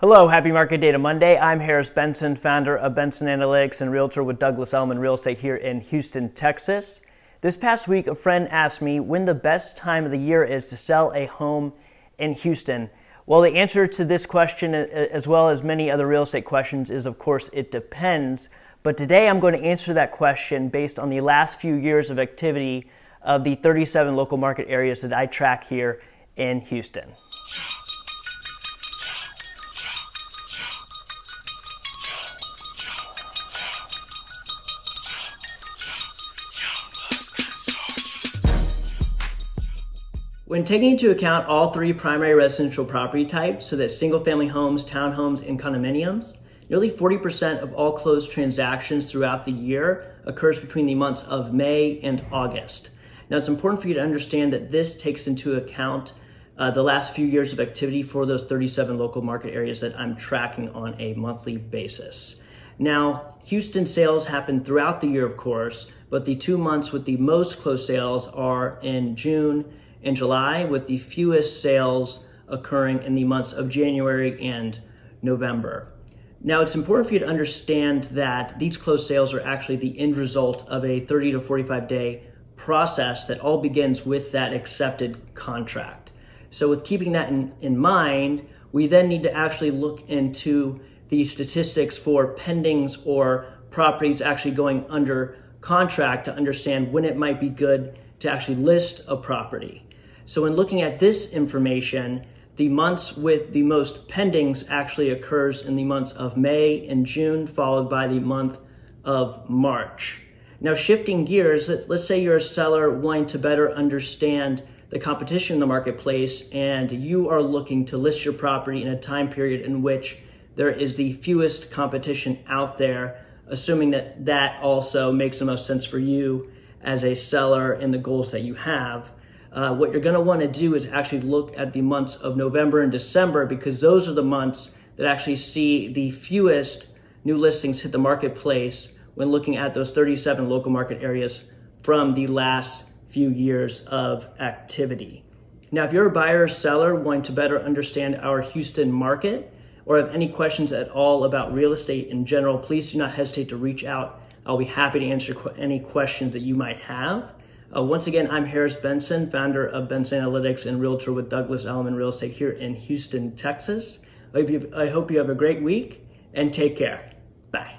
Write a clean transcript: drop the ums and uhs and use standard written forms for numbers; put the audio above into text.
Hello, happy Market Data Monday. I'm Harris Benson, founder of Benson Analytics and realtor with Douglas Elliman Real Estate here in Houston, Texas. This past week, a friend asked me when the best time of the year is to sell a home in Houston. Well, the answer to this question, as well as many other real estate questions, is of course it depends. But today I'm going to answer that question based on the last few years of activity of the 37 local market areas that I track here in Houston. When taking into account all three primary residential property types, so that's single-family homes, townhomes, and condominiums, nearly 40% of all closed transactions throughout the year occurs between the months of May and August. Now, it's important for you to understand that this takes into account the last few years of activity for those 37 local market areas that I'm tracking on a monthly basis. Now, Houston sales happen throughout the year, of course, but the 2 months with the most closed sales are in June and July, with the fewest sales occurring in the months of January and November. Now, it's important for you to understand that these closed sales are actually the end result of a 30 to 45 day process that all begins with that accepted contract. So with keeping that in mind, we then need to actually look into the statistics for pendings or properties actually going under contract to understand when it might be good to actually list a property. So when looking at this information, the months with the most pendings actually occurs in the months of May and June, followed by the month of March. Now, shifting gears, let's say you're a seller wanting to better understand the competition in the marketplace and you are looking to list your property in a time period in which there is the fewest competition out there, assuming that that also makes the most sense for you as a seller and the goals that you have. What you're going to want to do is actually look at the months of November and December, because those are the months that actually see the fewest new listings hit the marketplace when looking at those 37 local market areas from the last few years of activity. Now, if you're a buyer or seller wanting to better understand our Houston market or have any questions at all about real estate in general, please do not hesitate to reach out. I'll be happy to answer any questions that you might have. Once again, I'm Harris Benson, founder of Benson Analytics and realtor with Douglas Elliman Real Estate here in Houston, Texas. I hope you have a great week and take care. Bye.